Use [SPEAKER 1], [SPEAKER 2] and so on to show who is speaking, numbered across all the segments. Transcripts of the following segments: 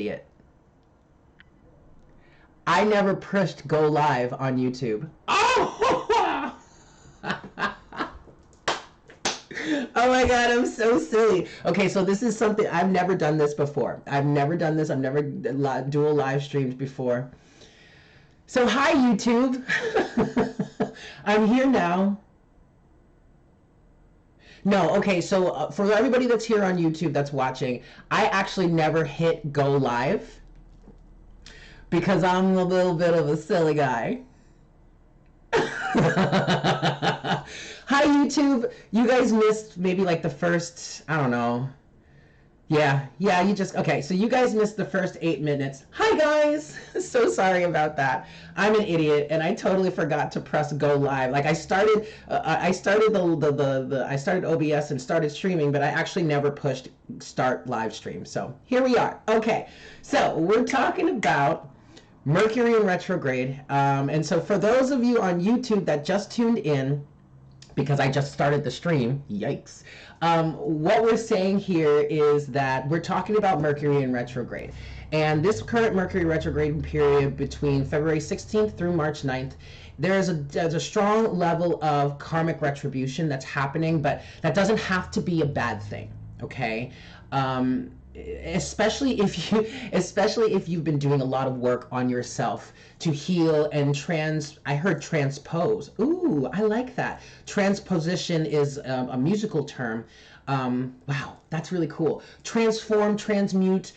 [SPEAKER 1] idiot. I never pushed go live on YouTube. Oh! Oh my God, I'm so silly. Okay, so this is something, I've never done this before. I've never done this. I've never dual live streamed before. So hi, YouTube. I'm here now. No, okay, so for everybody that's here on YouTube that's watching, I actually never hit go live because I'm a little bit of a silly guy. Hi, YouTube. You guys missed maybe like the first, I don't know. Yeah, you just, okay, so you guys missed the first 8 minutes. Hi, guys. So sorry about that. I'm an idiot, and I totally forgot to press go live. Like I started I started OBS and started streaming, but I actually never pushed start live stream. So here we are. Okay, so we're talking about Mercury in retrograde. And so for those of you on YouTube that just tuned in, because I just started the stream, yikes. What we're saying here is that we're talking about Mercury in retrograde. And this current Mercury retrograde period between February 16th through March 9th, there's a strong level of karmic retribution that's happening, but that doesn't have to be a bad thing, okay? Especially if you've been doing a lot of work on yourself to heal and I heard transpose. Ooh, I like that. Transposition is a musical term. Wow, that's really cool. Transform, transmute,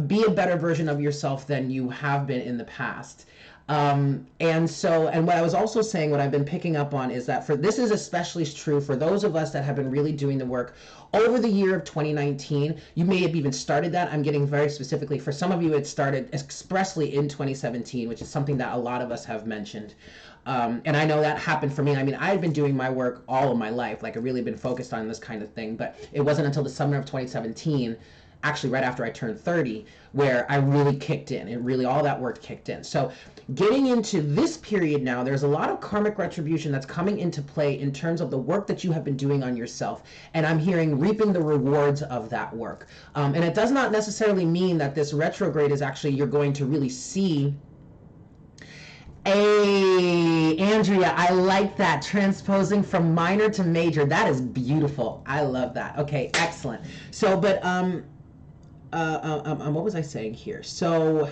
[SPEAKER 1] be a better version of yourself than you have been in the past. And what I was also saying, what I've been picking up on is that this is especially true for those of us that have been really doing the work over the year of 2019. You may have even started that. I'm getting very specifically. For some of you, it started expressly in 2017, which is something that a lot of us have mentioned. And I know that happened for me. I mean, I've been doing my work all of my life. Like, I've really been focused on this kind of thing. But it wasn't until the summer of 2017, actually right after I turned 30, where I really kicked in. All that work kicked in. So getting into this period now, there's a lot of karmic retribution that's coming into play in terms of the work that you have been doing on yourself. And I'm hearing reaping the rewards of that work. And it does not necessarily mean that this retrograde is actually, you're going to really see. Hey, Andrea, I like that. Transposing from minor to major. That is beautiful. I love that. Okay, excellent. So, but, what was I saying here? So,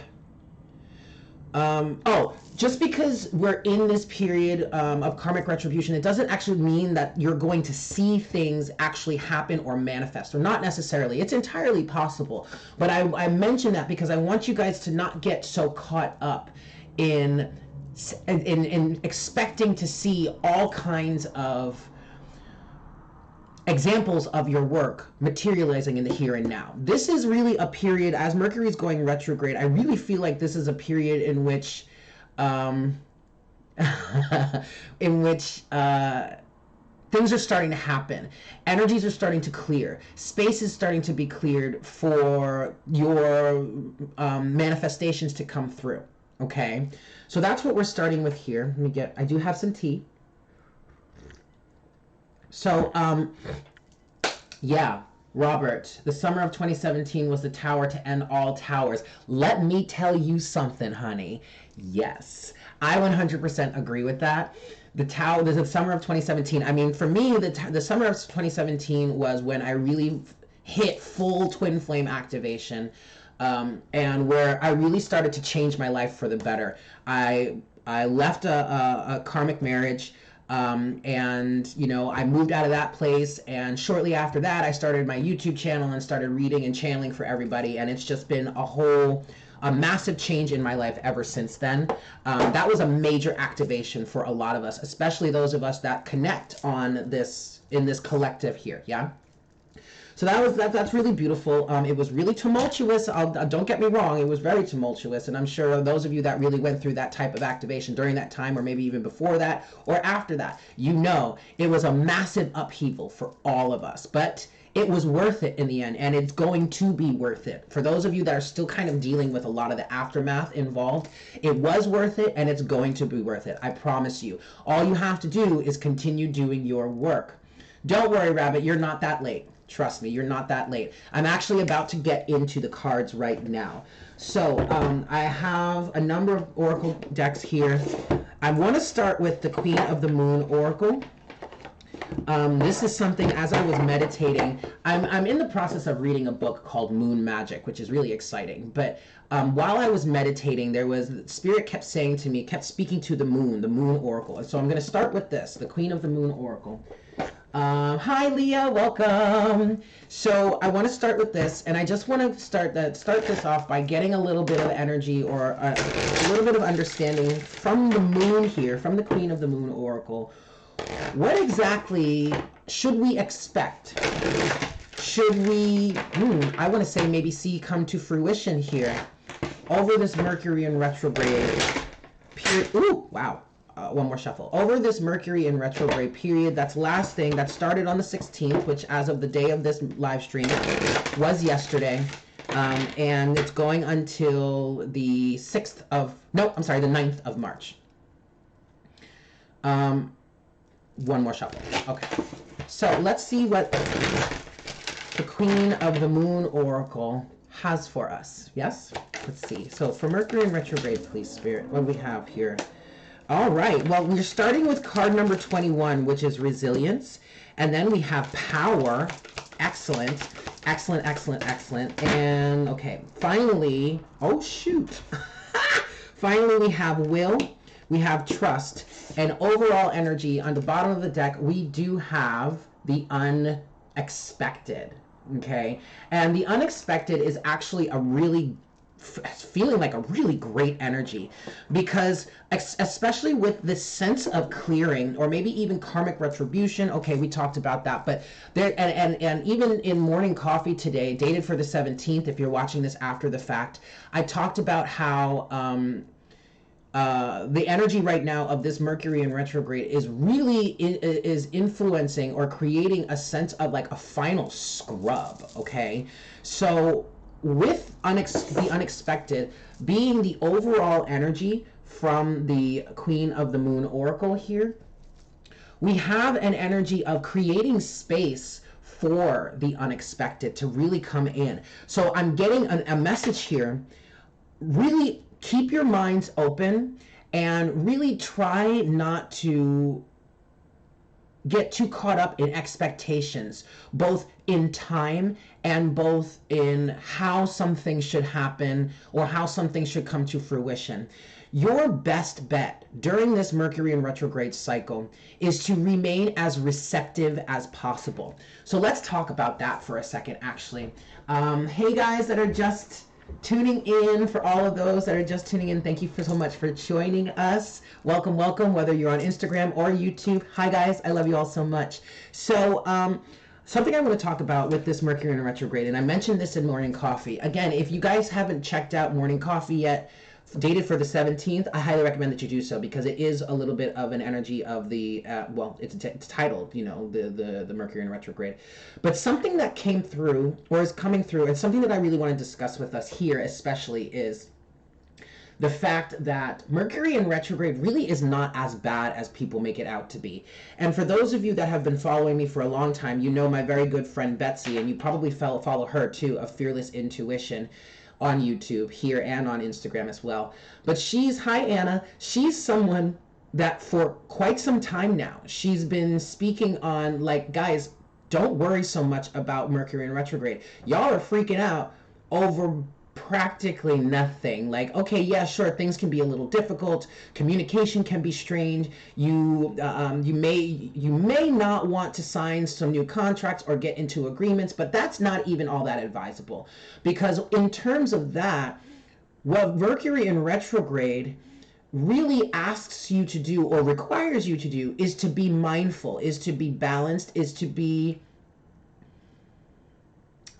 [SPEAKER 1] just because we're in this period of karmic retribution, it doesn't actually mean that you're going to see things actually happen or manifest, or not necessarily. It's entirely possible. But I mention that because I want you guys to not get so caught up in expecting to see all kinds of examples of your work materializing in the here and now. This is really a period, as Mercury is going retrograde, I really feel like this is a period in which things are starting to happen. Energies are starting to clear. Space is starting to be cleared for your manifestations to come through. Okay, so that's what we're starting with here. I do have some tea. So, yeah, Robert, the summer of 2017 was the tower to end all towers. Let me tell you something, honey. Yes, I 100% agree with that. The summer of 2017. I mean, for me, the summer of 2017 was when I really hit full twin flame activation. And where I really started to change my life for the better. I left a karmic marriage, and I moved out of that place, and shortly after that I started my YouTube channel and started reading and channeling for everybody, and it's just been a massive change in my life ever since then. That was a major activation for a lot of us, especially those of us that connect in this collective here. Yeah. So that's really beautiful. It was really tumultuous. Don't get me wrong, it was very tumultuous, and I'm sure those of you that really went through that type of activation during that time, or maybe even before that, or after that, it was a massive upheaval for all of us. But it was worth it in the end, and it's going to be worth it. For those of you that are still kind of dealing with a lot of the aftermath involved, it was worth it, and it's going to be worth it. I promise you. All you have to do is continue doing your work. Don't worry, Rabbit, you're not that late. Trust me, you're not that late. I'm actually about to get into the cards right now. So I have a number of oracle decks here. I want to start with the Queen of the Moon Oracle. This is something, as I was meditating, I'm in the process of reading a book called Moon Magic, which is really exciting. But while I was meditating, Spirit kept saying to me, kept speaking to the Moon Oracle. And so I'm going to start with this, the Queen of the Moon Oracle. Hi, Leah, welcome. So I want to start with this, and I just want to start this off by getting a little bit of energy or a little bit of understanding from the moon here, from the Queen of the Moon Oracle. What exactly should we expect? Should we, I want to say maybe see come to fruition here over this Mercury in retrograde period? Ooh, wow. One more shuffle. Over this Mercury in retrograde period that's lasting, that started on the 16th, which as of the day of this live stream was yesterday. And it's going until the 9th of March. One more shuffle. Okay. So let's see what the Queen of the Moon Oracle has for us. Yes? Let's see. So for Mercury in retrograde, please, Spirit, what do we have here? All right. Well, we're starting with card number 21, which is resilience. And then we have power. Excellent. Excellent, excellent, excellent. And, okay, finally, oh, shoot. Finally, we have will. We have trust, and overall energy. On the bottom of the deck, we do have the unexpected, okay? And the unexpected is actually feeling like a really great energy, because especially with this sense of clearing, or maybe even karmic retribution. Okay, we talked about that, but there, and even in morning coffee today, dated for the 17th, if you're watching this after the fact, I talked about how the energy right now of this Mercury in retrograde is really is influencing or creating a sense of like a final scrub, okay? So with the unexpected being the overall energy from the Queen of the Moon Oracle here, we have an energy of creating space for the unexpected to really come in. So I'm getting a message here. Really keep your minds open and really try not to get too caught up in expectations, both in time and both in how something should happen or how something should come to fruition. Your best bet during this Mercury in retrograde cycle is to remain as receptive as possible. So let's talk about that for a second, actually. Hey guys that are just tuning in, for all of those that are just tuning in, thank you so much for joining us. Welcome, welcome, whether you're on Instagram or YouTube. Hi guys, I love you all so much. So something I want to talk about with this Mercury in retrograde, and I mentioned this in Morning Coffee. Again, if you guys haven't checked out Morning Coffee yet, dated for the 17th, I highly recommend that you do so, because it is a little bit of an energy of the, well, it's titled, you know, the Mercury in retrograde. But something that came through, or is coming through, and something that I really want to discuss with us here especially, is the fact that Mercury in retrograde really is not as bad as people make it out to be. And for those of you that have been following me for a long time, you know my very good friend Betsy, and you probably follow her too, of Fearless Intuition, on YouTube here and on Instagram as well. But hi Anna, she's someone that for quite some time now, she's been speaking on, like, guys, don't worry so much about Mercury in retrograde. Y'all are freaking out over practically nothing. Like, okay, yeah, sure, things can be a little difficult, communication can be strained, you may not want to sign some new contracts or get into agreements, but that's not even all that advisable, because in terms of that, what Mercury in retrograde really asks you to do or requires you to do is to be mindful, is to be balanced, is to be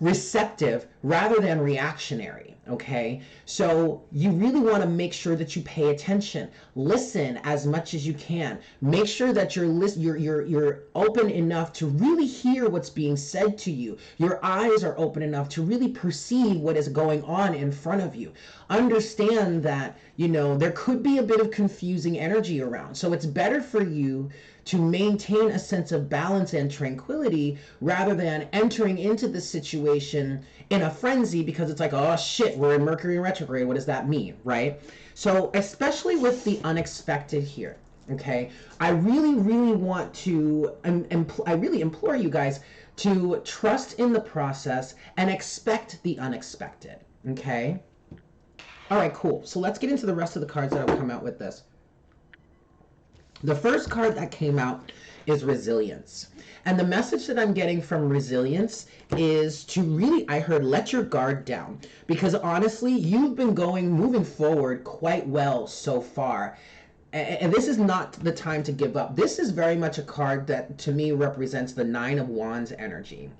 [SPEAKER 1] receptive, rather than reactionary, okay? So you really want to make sure that you pay attention. Listen as much as you can. Make sure that you're open enough to really hear what's being said to you. Your eyes are open enough to really perceive what is going on in front of you. Understand that, you know, there could be a bit of confusing energy around. So it's better for you to maintain a sense of balance and tranquility rather than entering into the situation in a frenzy because it's like, oh shit, we're in Mercury in retrograde. What does that mean, right? So especially with the unexpected here, okay, I really, really want to, I really implore you guys to trust in the process and expect the unexpected, okay? All right, cool. So let's get into the rest of the cards that have come out with this. The first card that came out is resilience. And the message that I'm getting from resilience is to really, I heard, let your guard down. Because honestly, you've been moving forward quite well so far. And this is not the time to give up. This is very much a card that to me represents the Nine of Wands energy.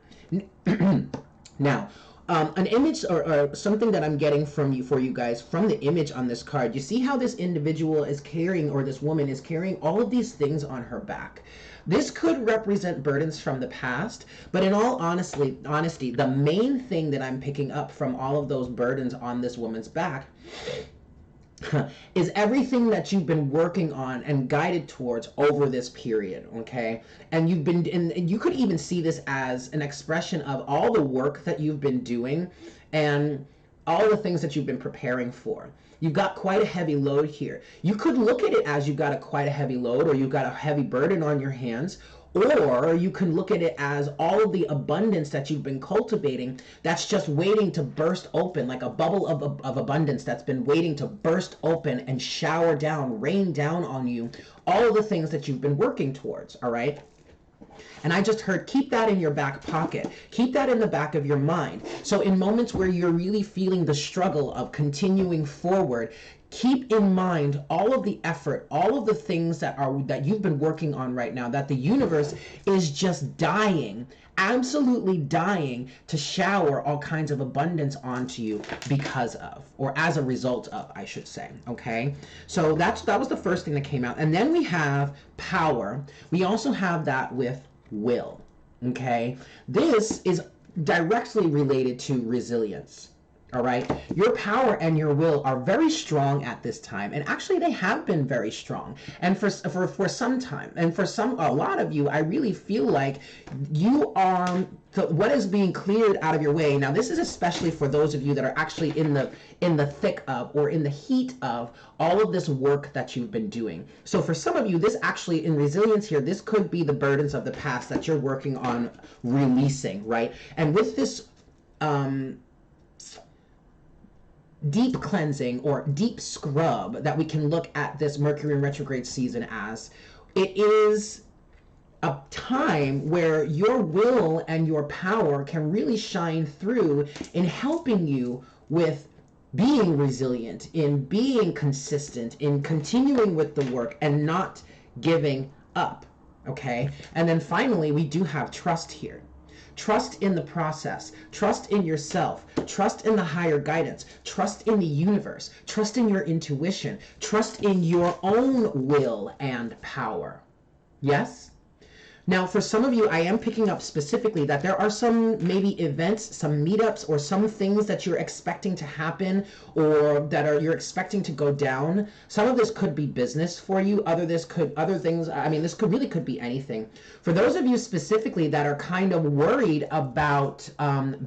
[SPEAKER 1] Now, an image or something that I'm getting for you guys from the image on this card, you see how this individual is carrying, or this woman is carrying all of these things on her back. This could represent burdens from the past, but in all honesty, the main thing that I'm picking up from all of those burdens on this woman's back is everything that you've been working on and guided towards over this period, okay? And you've been, and you could even see this as an expression of all the work that you've been doing and all the things that you've been preparing for. You've got quite a heavy load here. You could look at it as you've got quite a heavy load, or you've got a heavy burden on your hands, or you can look at it as all of the abundance that you've been cultivating that's just waiting to burst open, like a bubble of abundance that's been waiting to burst open and shower down, rain down on you, all of the things that you've been working towards, all right? And I just heard, keep that in your back pocket. Keep that in the back of your mind. So in moments where you're really feeling the struggle of continuing forward, keep in mind all of the effort, all of the things that you've been working on right now, that the universe is just dying, absolutely dying to shower all kinds of abundance onto you because of, or as a result of, I should say, okay? So that was the first thing that came out. And then we have power. We also have that with will, okay? This is directly related to resilience. All right, your power and your will are very strong at this time, and actually they have been very strong, and for some time, and for a lot of you, I really feel like you are what is being cleared out of your way. Now, this is especially for those of you that are actually in the thick of, or in the heat of, all of this work that you've been doing. So for some of you, this actually, in resilience here, this could be the burdens of the past that you're working on releasing, right? And with this deep cleansing or deep scrub that we can look at this Mercury in retrograde season as, it is a time where your will and your power can really shine through in helping you with being resilient, in being consistent, in continuing with the work and not giving up, okay? And then finally, we do have trust here. Trust in the process, trust in yourself, trust in the higher guidance, trust in the universe, trust in your intuition, trust in your own will and power. Yes? Now, for some of you, I am picking up specifically that there are some maybe events, some meetups, or some things that you're expecting to happen, or that you're expecting to go down. Some of this could be business for you. This really could be anything. For those of you specifically that are kind of worried about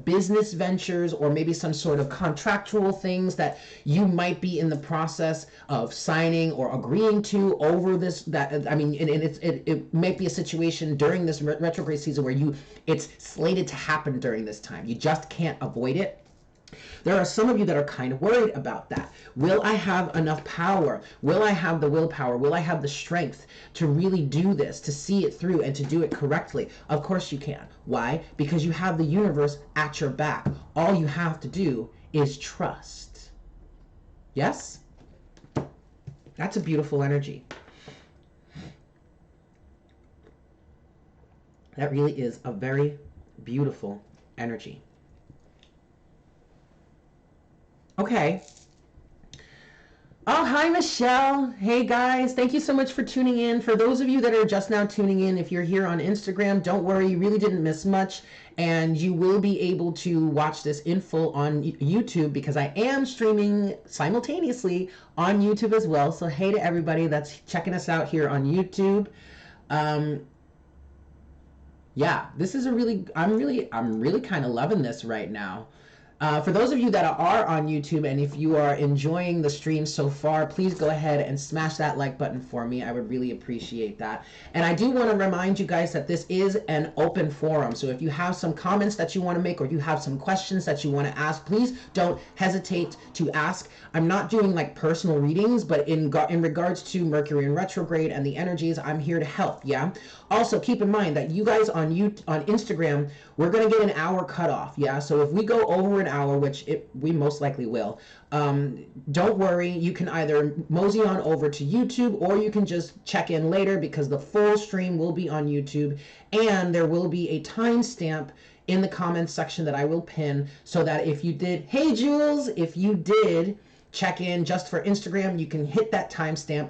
[SPEAKER 1] business ventures, or maybe some sort of contractual things that you might be in the process of signing or agreeing to over this, it might be a situation during this retrograde season where it's slated to happen during this time. You just can't avoid it. There are some of you that are kind of worried about that. Will I have enough power? Will I have the willpower? Will I have the strength to really do this, to see it through and to do it correctly? Of course you can. Why? Because you have the universe at your back. All you have to do is trust. Yes? That's a beautiful energy. That really is a very beautiful energy. Okay. Oh, hi, Michelle. Hey, guys. Thank you so much for tuning in. For those of you that are just now tuning in, if you're here on Instagram, don't worry. You really didn't miss much. And you will be able to watch this in full on YouTube because I am streaming simultaneously on YouTube as well. So, hey to everybody that's checking us out here on YouTube. Um, yeah, this is I'm really kind of loving this right now. For those of you that are on YouTube, and if you are enjoying the stream so far, please go ahead and smash that like button for me. I would really appreciate that. And I do want to remind you guys that this is an open forum. So if you have some comments that you want to make, or you have some questions that you want to ask, please don't hesitate to ask. I'm not doing like personal readings, but in regards to Mercury in retrograde and the energies, I'm here to help. Yeah. Also, keep in mind that you guys on Instagram, we're gonna get an hour cutoff. Yeah. So if we go over an hour, which we most likely will, don't worry. You can either mosey on over to YouTube, or you can just check in later because the full stream will be on YouTube, and there will be a timestamp in the comments section that I will pin, so that if you did, hey Jules, if you did check in just for Instagram, you can hit that timestamp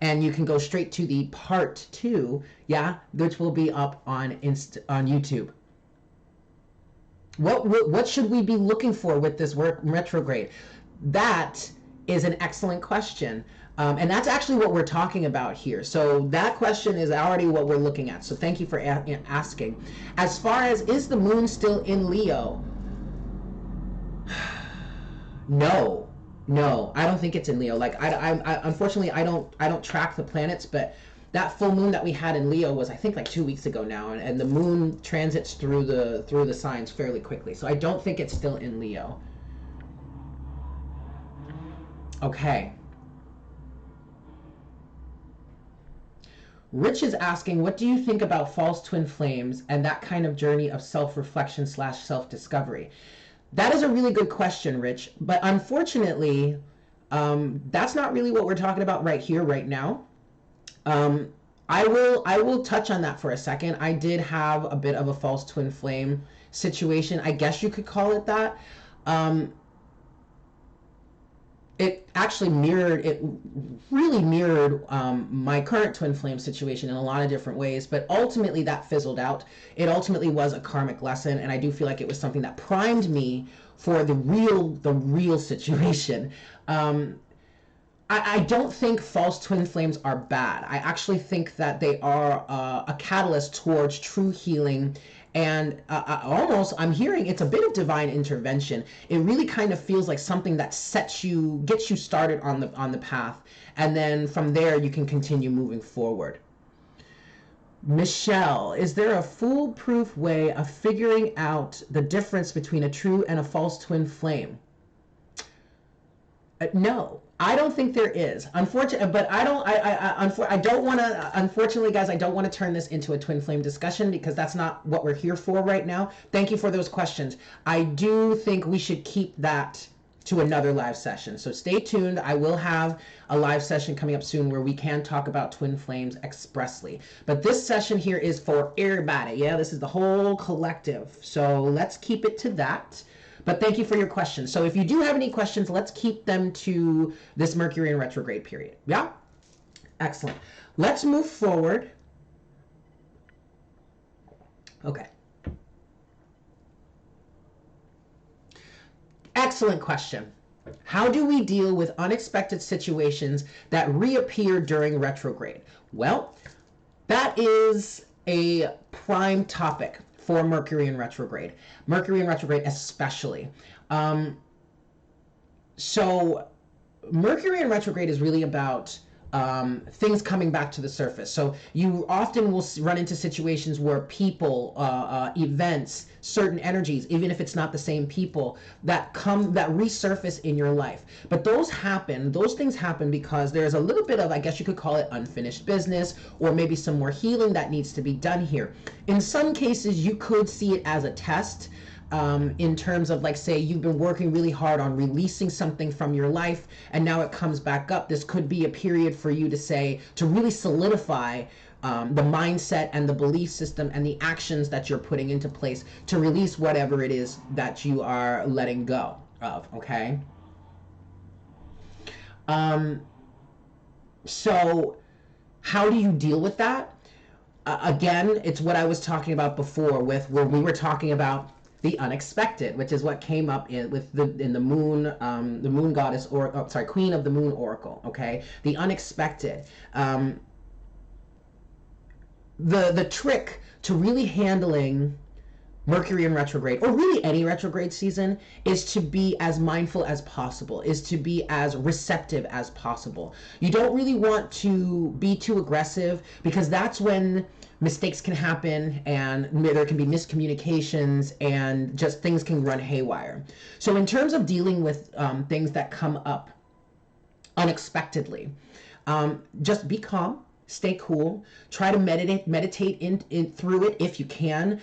[SPEAKER 1] and you can go straight to the part 2, yeah, which will be up on YouTube. What should we be looking for with this retrograde? That is an excellent question. And that's actually what we're talking about here. So that question is already what we're looking at. So thank you for asking. As far as, is the moon still in Leo? No, I don't think it's in Leo. Like I unfortunately I don't track the planets, but that full moon that we had in Leo was, I think, like 2 weeks ago now, and the moon transits through the signs fairly quickly. So I don't think it's still in Leo. Okay. Rich is asking, what do you think about false twin flames and that kind of journey of self-reflection / self-discovery? That is a really good question, Rich. But unfortunately, that's not really what we're talking about right here, right now. I will touch on that for a second. I did have a bit of a false twin flame situation. I guess you could call it that. It actually really mirrored my current twin flame situation in a lot of different ways, but ultimately that fizzled out. It ultimately was a karmic lesson, and I do feel like it was something that primed me for the real situation. I don't think false twin flames are bad. I actually think that they are a catalyst towards true healing, and almost, I'm hearing it's a bit of divine intervention. It really kind of feels like something that gets you started on the path, and then from there you can continue moving forward. Michelle, is there a foolproof way of figuring out the difference between a true and a false twin flame? No, I don't think there is. Unfortunately, but I don't want to. Unfortunately, guys, I don't want to turn this into a twin flame discussion because that's not what we're here for right now. Thank you for those questions. I do think we should keep that to another live session. So stay tuned. I will have a live session coming up soon where we can talk about twin flames expressly. But this session here is for everybody. Yeah, this is the whole collective. So let's keep it to that. But thank you for your questions. So if you do have any questions, let's keep them to this Mercury in retrograde period. Yeah? Excellent. Let's move forward. Okay. Excellent question. How do we deal with unexpected situations that reappear during retrograde? Well, that is a prime topic for Mercury in retrograde. Mercury in retrograde especially. So Mercury in retrograde is really about things coming back to the surface. So you often will run into situations where people, events, certain energies, even if it's not the same people, that resurface in your life. But those things happen because there's a little bit of, I guess you could call it, unfinished business, or maybe some more healing that needs to be done here. In some cases, you could see it as a test. In terms of, like, say you've been working really hard on releasing something from your life and now it comes back up. This could be a period for you to really solidify the mindset and the belief system and the actions that you're putting into place to release whatever it is that you are letting go. of, okay? Um, so how do you deal with that? Again, it's what I was talking about before with where we were talking about the unexpected, which is what came up in the moon goddess, or oh, sorry, queen of the moon oracle. Okay, the unexpected. The trick to really handling Mercury in retrograde, or really any retrograde season, is to be as mindful as possible, is to be as receptive as possible. You don't really want to be too aggressive, because that's when mistakes can happen and there can be miscommunications and just things can run haywire. So in terms of dealing with things that come up unexpectedly, just be calm, stay cool, try to meditate in through it if you can.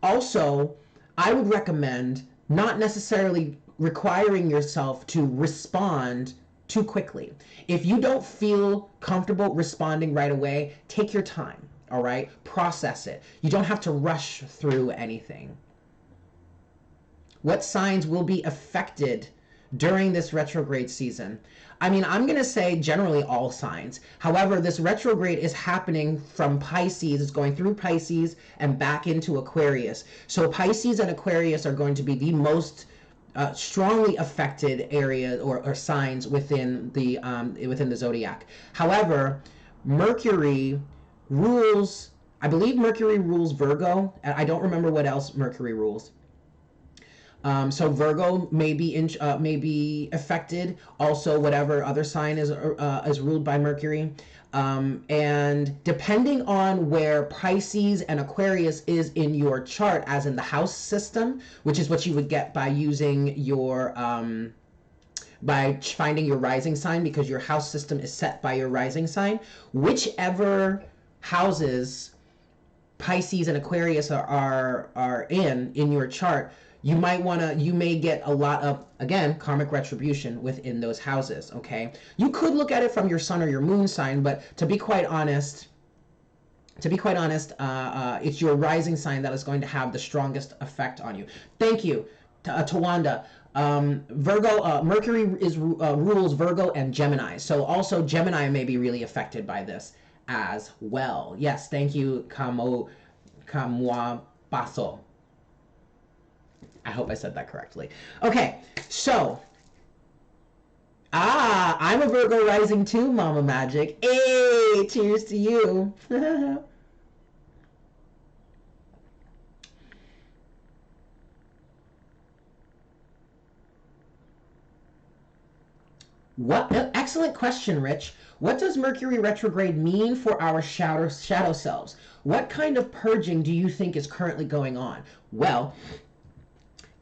[SPEAKER 1] Also, I would recommend not necessarily requiring yourself to respond too quickly. If you don't feel comfortable responding right away, take your time, all right? Process it. You don't have to rush through anything. What signs will be affected during this retrograde season? I mean, I'm going to say generally all signs. However, this retrograde is happening from Pisces. It's going through Pisces and back into Aquarius. So Pisces and Aquarius are going to be the most strongly affected areas or signs within the zodiac. However, Mercury rules, I believe Mercury rules Virgo. I don't remember what else Mercury rules. So Virgo may be affected. Also, whatever other sign is ruled by Mercury. And depending on where Pisces and Aquarius is in your chart, as in the house system, which is what you would get by using your by finding your rising sign, because your house system is set by your rising sign. Whichever houses Pisces and Aquarius are in your chart, you may get a lot of, again, karmic retribution within those houses, okay? You could look at it from your sun or your moon sign, but to be quite honest, it's your rising sign that is going to have the strongest effect on you. Thank you, Tawanda. Mercury rules Virgo and Gemini, so also Gemini may be really affected by this as well. Yes, thank you, Kamwa Baso. I hope I said that correctly. Okay, so, I'm a Virgo rising too, Mama Magic. Hey, cheers to you. What excellent question, Rich. What does Mercury retrograde mean for our shadow selves? What kind of purging do you think is currently going on? Well,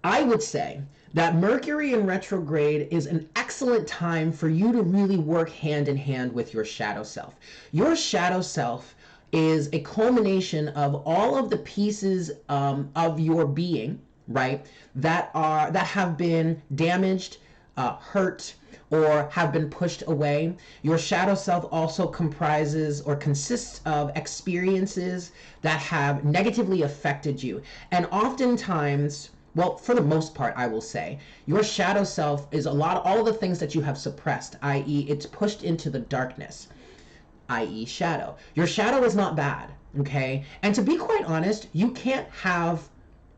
[SPEAKER 1] I would say that Mercury in retrograde is an excellent time for you to really work hand in hand with your shadow self. Your shadow self is a culmination of all of the pieces of your being, right, that have been damaged, hurt, or have been pushed away. Your shadow self also comprises or consists of experiences that have negatively affected you. And oftentimes, well, for the most part, I will say, your shadow self is all the things that you have suppressed, i.e. it's pushed into the darkness, i.e. shadow. Your shadow is not bad, okay? And to be quite honest, you can't have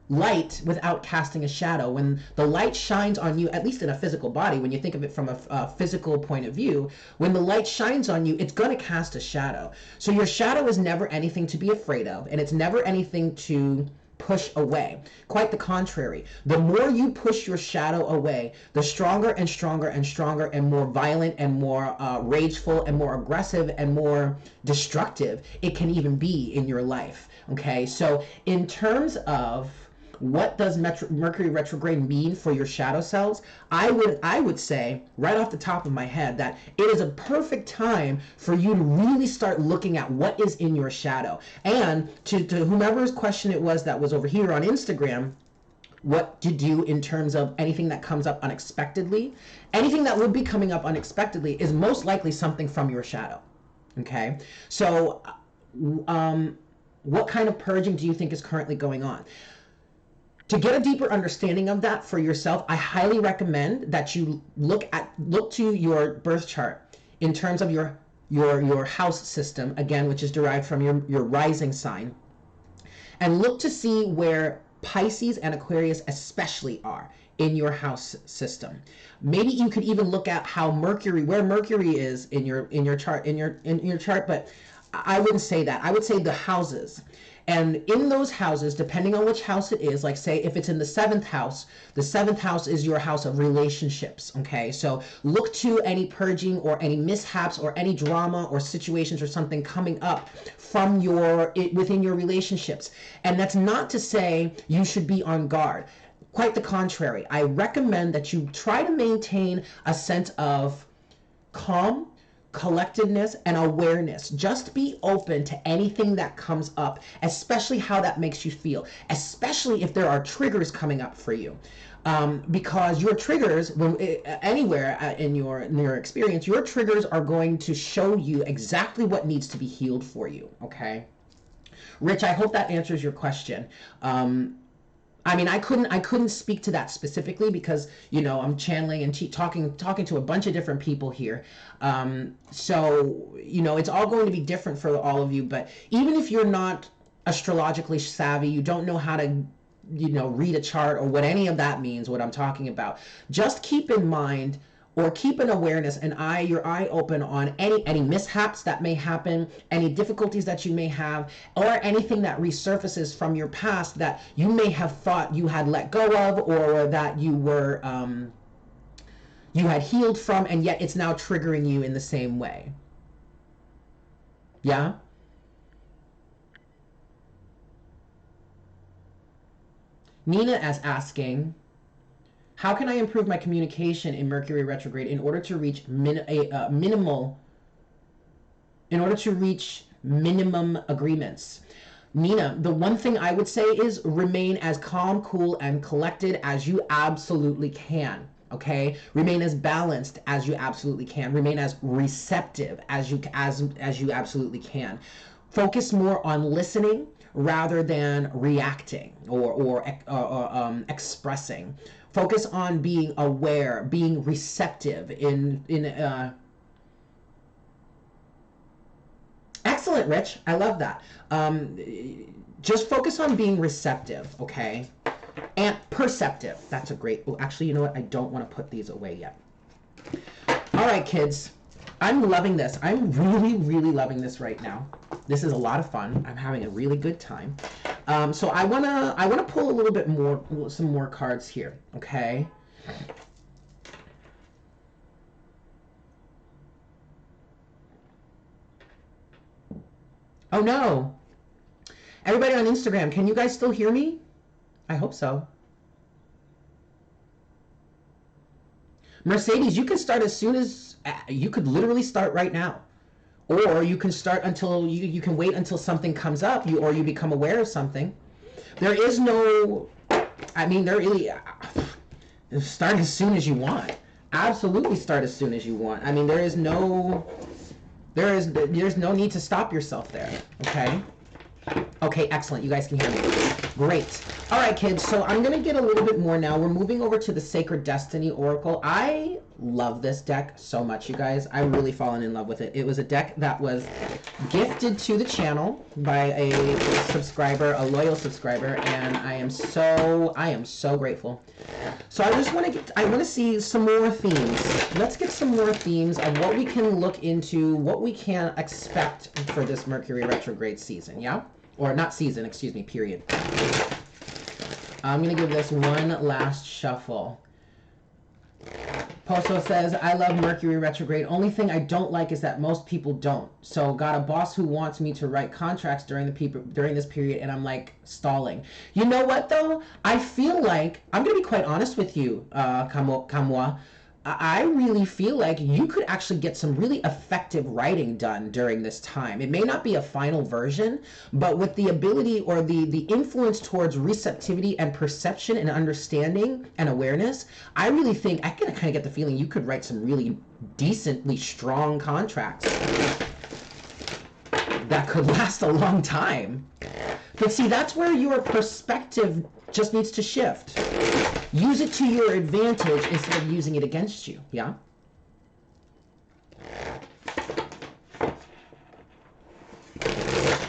[SPEAKER 1] light without casting a shadow. When the light shines on you, at least in a physical body, when you think of it from a physical point of view, when the light shines on you, it's going to cast a shadow. So your shadow is never anything to be afraid of, and it's never anything to push away. Quite the contrary. The more you push your shadow away, the stronger and stronger and stronger and more violent and more rageful and more aggressive and more destructive it can even be in your life. Okay, so in terms of what does Mercury retrograde mean for your shadow selves? I would say, right off the top of my head, that it is a perfect time for you to really start looking at what is in your shadow. And to whomever's question it was that was over here on Instagram, what to do in terms of anything that comes up unexpectedly. Anything that would be coming up unexpectedly is most likely something from your shadow. Okay? So, what kind of purging do you think is currently going on? To get a deeper understanding of that for yourself, I highly recommend that you look to your birth chart in terms of your house system, again, which is derived from your rising sign, and look to see where Pisces and Aquarius especially are in your house system. Maybe you could even look at how where Mercury is in your chart, but I wouldn't say that. I would say the houses. And in those houses, depending on which house it is, like say if it's in the seventh house is your house of relationships, okay? So look to any purging or any mishaps or any drama or situations or something coming up from within your relationships. And that's not to say you should be on guard. Quite the contrary. I recommend that you try to maintain a sense of calm, collectedness, and awareness. Just be open to anything that comes up, especially how that makes you feel, especially if there are triggers coming up for you. Because your triggers, anywhere in your experience, your triggers are going to show you exactly what needs to be healed for you, okay? Rich, I hope that answers your question. I mean, I couldn't speak to that specifically because, you know, I'm channeling and talking to a bunch of different people here. So, you know, it's all going to be different for all of you. But even if you're not astrologically savvy, you don't know how to, you know, read a chart or what any of that means, what I'm talking about, just keep in mind or keep an awareness and your eye open on any mishaps that may happen, any difficulties that you may have, or anything that resurfaces from your past that you may have thought you had let go of, or that you were you had healed from, and yet it's now triggering you in the same way. Yeah? Nina is asking, how can I improve my communication in Mercury retrograde in order to reach minimum agreements? Nina, the one thing I would say is remain as calm, cool, and collected as you absolutely can. Okay, remain as balanced as you absolutely can. Remain as receptive as you absolutely can. Focus more on listening rather than reacting or expressing. Focus on being aware, being receptive Excellent, Rich. I love that. Just focus on being receptive, okay? And perceptive. That's a great... Oh, actually, you know what? I don't want to put these away yet. All right, kids. I'm loving this. I'm really, really loving this right now. This is a lot of fun. I'm having a really good time. So I wanna pull a little bit more, some more cards here. Okay. Oh no! Everybody on Instagram, can you guys still hear me? I hope so. Mercedes, you can start as soon as you could literally start right now. Or you can start until you can wait until something comes up, or you become aware of something. There is no, I mean, start as soon as you want. Absolutely start as soon as you want. I mean, there's no need to stop yourself there, okay? Okay, excellent. You guys can hear me. Great. All right, kids. So I'm going to get a little bit more now. We're moving over to the Sacred Destiny Oracle. I love this deck so much, you guys. I've really fallen in love with it. It was a deck that was gifted to the channel by a subscriber, a loyal subscriber, and I am so grateful. So I just want to see some more themes. Let's get some more themes of what we can look into, what we can expect for this Mercury retrograde season, yeah? Or not season, excuse me, period. I'm going to give this one last shuffle. Poso says, I love Mercury retrograde. Only thing I don't like is that most people don't. So got a boss who wants me to write contracts during this period, and I'm like stalling. You know what though? I feel like, I'm going to be quite honest with you, Kamwa. I really feel like you could actually get some really effective writing done during this time. It may not be a final version, but with the ability or the influence towards receptivity and perception and understanding and awareness, I really think, I can kind of get the feeling you could write some really decently strong contracts that could last a long time. But see, that's where your perspective just needs to shift. Use it to your advantage instead of using it against you, yeah?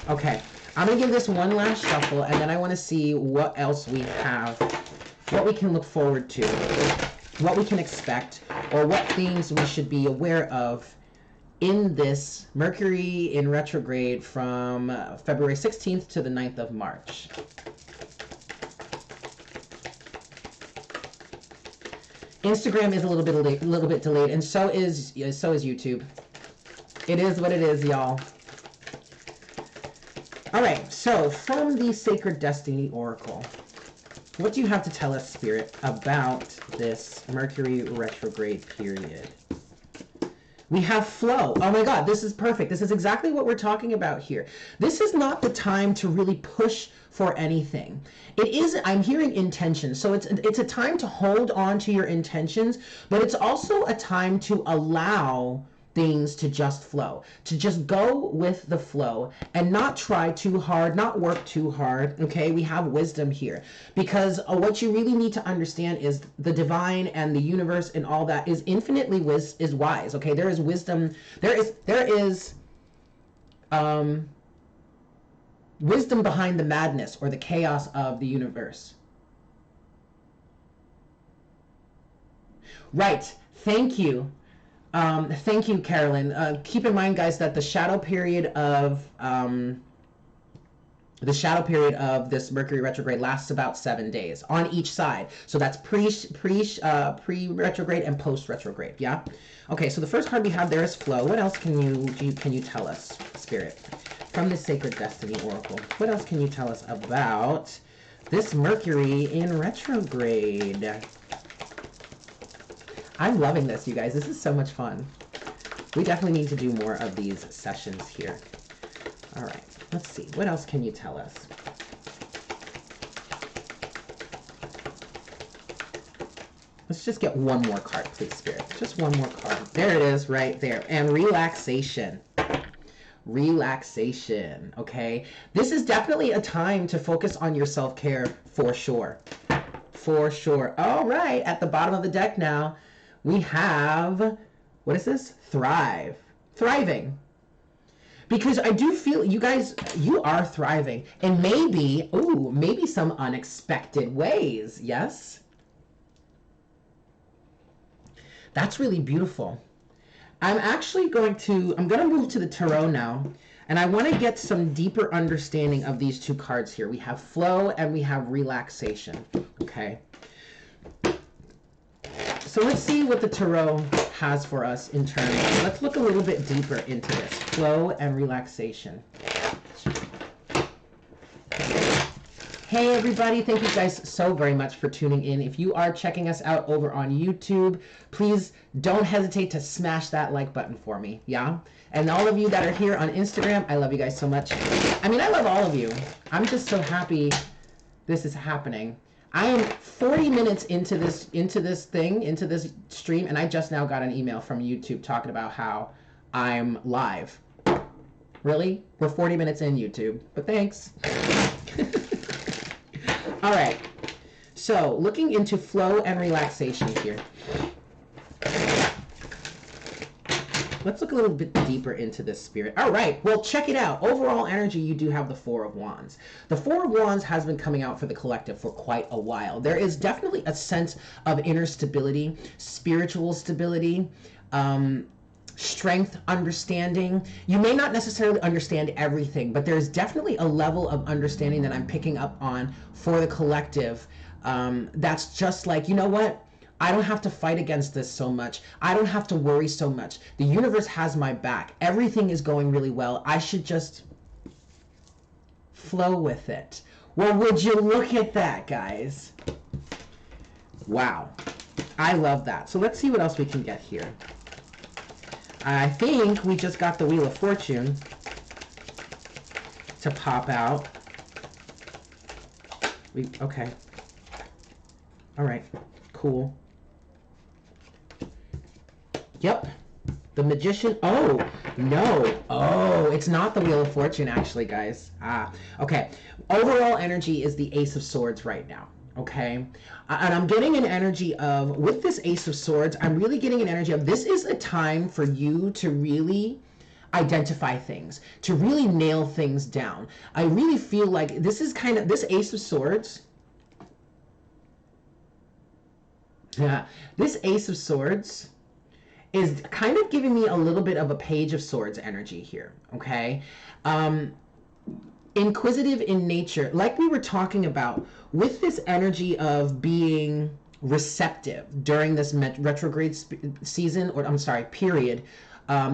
[SPEAKER 1] Okay, I'm gonna give this one last shuffle, and then I wanna see what else we have, what we can look forward to, what we can expect, or what things we should be aware of in this Mercury in retrograde from February 16th to the 9th of March. Instagram is a little bit delayed, and so is YouTube. It is what it is, y'all. All right, so from the Sacred Destiny Oracle, what do you have to tell us, Spirit, about this Mercury retrograde period? We have flow. Oh my God, this is perfect. This is exactly what we're talking about here. This is not the time to really push for anything. It is, I'm hearing intention. So it's a time to hold on to your intentions, but it's also a time to allow things to just flow, to just go with the flow and not try too hard, not work too hard. Okay, we have wisdom here, because what you really need to understand is the divine and the universe and all that is infinitely wise. Okay, there is wisdom. There is wisdom behind the madness or the chaos of the universe. Right. Thank you. Thank you, Carolyn. Keep in mind, guys, that the shadow period of this Mercury retrograde lasts about 7 days on each side. So that's pre-retrograde and post-retrograde. Yeah. Okay. So the first card we have there is flow. What else can you tell us, Spirit, from the Sacred Destiny Oracle? What else can you tell us about this Mercury in retrograde? I'm loving this, you guys. This is so much fun. We definitely need to do more of these sessions here. All right, let's see. What else can you tell us? Let's just get one more card, please, Spirit. Just one more card. There it is, right there. And relaxation. Relaxation, okay? This is definitely a time to focus on your self-care for sure. For sure. All right, at the bottom of the deck now, we have, what is this? Thrive. Thriving. Because I do feel, you guys, you are thriving. And maybe, maybe some unexpected ways, yes? That's really beautiful. I'm going to move to the tarot now. And I want to get some deeper understanding of these two cards here. We have flow and we have relaxation, okay? So let's see what the tarot has for us in terms. Let's look a little bit deeper into this. Flow and relaxation. Hey everybody, thank you guys so very much for tuning in. If you are checking us out over on YouTube, please don't hesitate to smash that like button for me, yeah? And all of you that are here on Instagram, I love you guys so much. I mean, I love all of you. I'm just so happy this is happening. I am 40 minutes into this stream, and I just now got an email from YouTube talking about how I'm live. Really? We're 40 minutes in, YouTube, but thanks. All right, so looking into flow and relaxation here. Let's look a little bit deeper into this, Spirit. All right, well, check it out. Overall energy, you do have the Four of Wands. The Four of Wands has been coming out for the collective for quite a while. There is definitely a sense of inner stability, spiritual stability, strength, understanding. You may not necessarily understand everything, but there's definitely a level of understanding that I'm picking up on for the collective. That's just like, you know what? I don't have to fight against this so much. I don't have to worry so much. The universe has my back. Everything is going really well. I should just flow with it. Well, would you look at that, guys? Wow. I love that. So let's see what else we can get here. I think we just got the Wheel of Fortune to pop out. Okay. All right. Cool. Yep. The Magician. Oh, no. Oh, it's not the Wheel of Fortune, actually, guys. Okay. Overall energy is the Ace of Swords right now. Okay. And I'm getting an energy of, with this Ace of Swords, I'm really getting an energy of, this is a time for you to really identify things, to really nail things down. I really feel like this is kind of, this Ace of Swords. Yeah. This Ace of Swords is kind of giving me a little bit of a Page of Swords energy here, okay? Inquisitive in nature, like we were talking about, with this energy of being receptive during this retrograde season, or I'm sorry, period,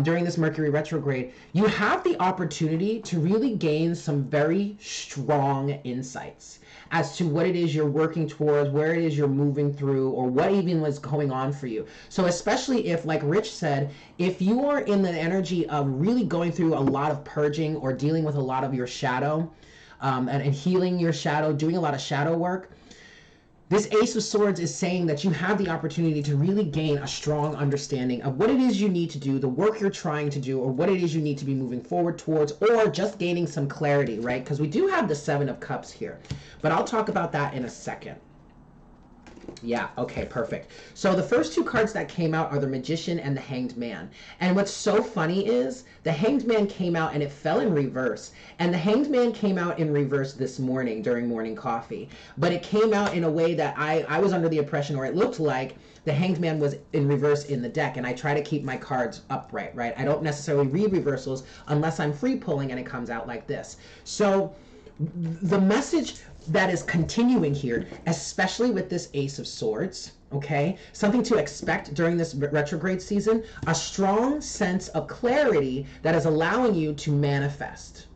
[SPEAKER 1] during this Mercury retrograde, you have the opportunity to really gain some very strong insights as to what it is you're working towards, where it is you're moving through, or what even was going on for you. So especially if, like Rich said, if you are in the energy of really going through a lot of purging or dealing with a lot of your shadow, and healing your shadow, doing a lot of shadow work, this Ace of Swords is saying that you have the opportunity to really gain a strong understanding of what it is you need to do, the work you're trying to do, or what it is you need to be moving forward towards, or just gaining some clarity, right? Because we do have the Seven of Cups here, but I'll talk about that in a second. Yeah, okay, perfect. So the first two cards that came out are the Magician and the Hanged Man. And what's so funny is the Hanged Man came out and it fell in reverse. And the Hanged Man came out in reverse this morning during morning coffee. But it came out in a way that I was under the impression, or it looked like the Hanged Man was in reverse in the deck. And I try to keep my cards upright, right? I don't necessarily read reversals unless I'm free pulling and it comes out like this. So the message that is continuing here, especially with this Ace of Swords, okay? Something to expect during this retrograde season, a strong sense of clarity that is allowing you to manifest.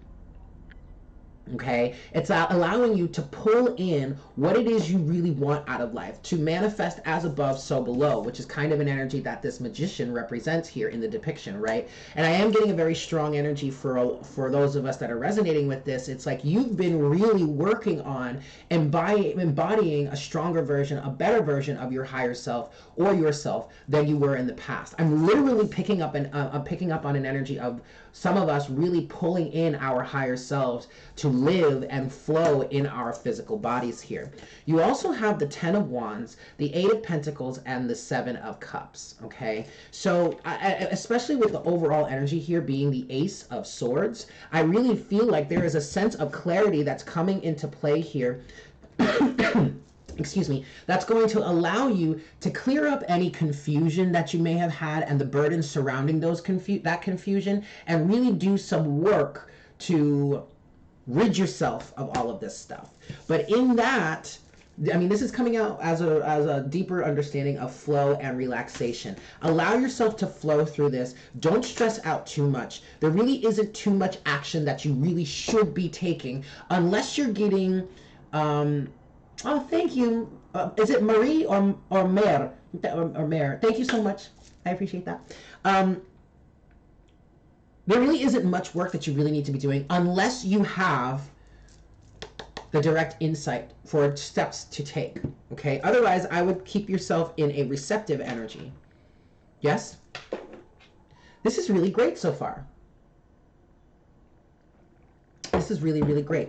[SPEAKER 1] Okay, it's allowing you to pull in what it is you really want out of life, to manifest as above, so below, which is kind of an energy that this Magician represents here in the depiction, right? And I am getting a very strong energy for those of us that are resonating with this. It's like you've been really working on embodying a stronger version, a better version of your higher self or yourself than you were in the past. I'm literally picking up on an energy of some of us really pulling in our higher selves to live and flow in our physical bodies here. You also have the Ten of Wands, the Eight of Pentacles, and the Seven of Cups, okay? So, especially with the overall energy here being the Ace of Swords, I really feel like there is a sense of clarity that's coming into play here. Excuse me, that's going to allow you to clear up any confusion that you may have had and the burdens surrounding that confusion, and really do some work to rid yourself of all of this stuff. But in that, I mean, this is coming out as a deeper understanding of flow and relaxation. Allow yourself to flow through this. Don't stress out too much. There really isn't too much action that you really should be taking unless you're getting... Oh, thank you. Is it Marie or Mare? Or Mare. Thank you so much. I appreciate that. There really isn't much work that you really need to be doing unless you have the direct insight for steps to take. Okay? Otherwise, I would keep yourself in a receptive energy. Yes? This is really great so far. This is really, really great.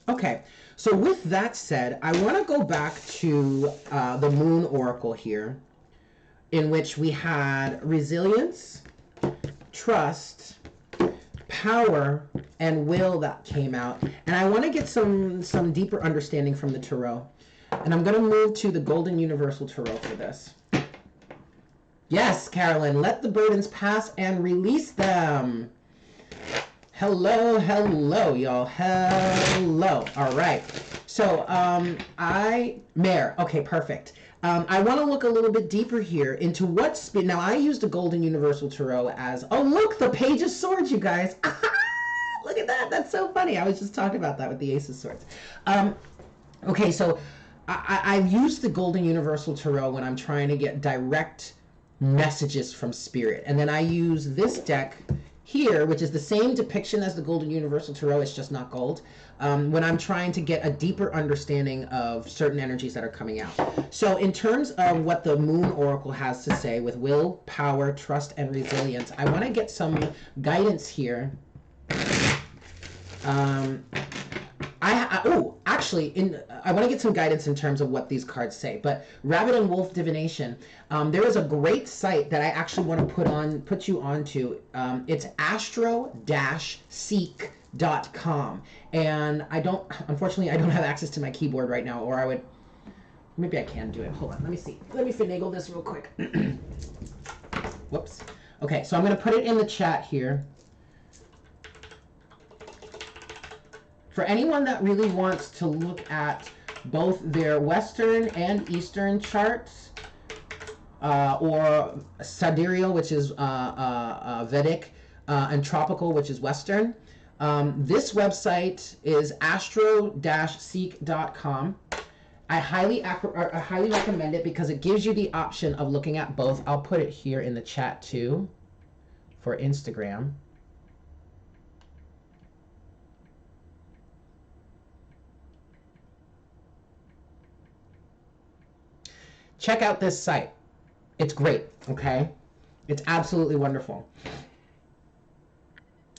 [SPEAKER 1] Okay, so with that said, I want to go back to the Moon Oracle here, in which we had resilience, trust, power, and will that came out. And I want to get some deeper understanding from the Tarot. And I'm going to move to the Golden Universal Tarot for this. Yes, Carolyn, let the burdens pass and release them. Hello, hello, y'all. Hello. All right. So, Mare. Okay, perfect. I want to look a little bit deeper here into what's... Now, I used the Golden Universal Tarot as... Oh, look, the Page of Swords, you guys. Look at that. That's so funny. I was just talking about that with the Ace of Swords. Okay, so I've used the Golden Universal Tarot when I'm trying to get direct messages from Spirit. And then I use this deck here, which is the same depiction as the Golden Universal Tarot, it's just not gold, when I'm trying to get a deeper understanding of certain energies that are coming out. So in terms of what the Moon Oracle has to say with will, power, trust, and resilience, I want to get some guidance here. I want to get some guidance in terms of what these cards say. But Rabbit and Wolf Divination, there is a great site that I actually want to put you onto. It's astro-seek.com, and unfortunately I don't have access to my keyboard right now, or I would. Maybe I can do it. Hold on, let me see. Let me finagle this real quick. Whoops. Okay, so I'm going to put it in the chat here. For anyone that really wants to look at both their Western and Eastern charts, or sidereal, which is Vedic, and tropical, which is Western, this website is astro-seek.com. I highly recommend it because it gives you the option of looking at both. I'll put it here in the chat too for Instagram. Check out this site. It's great, okay? It's absolutely wonderful.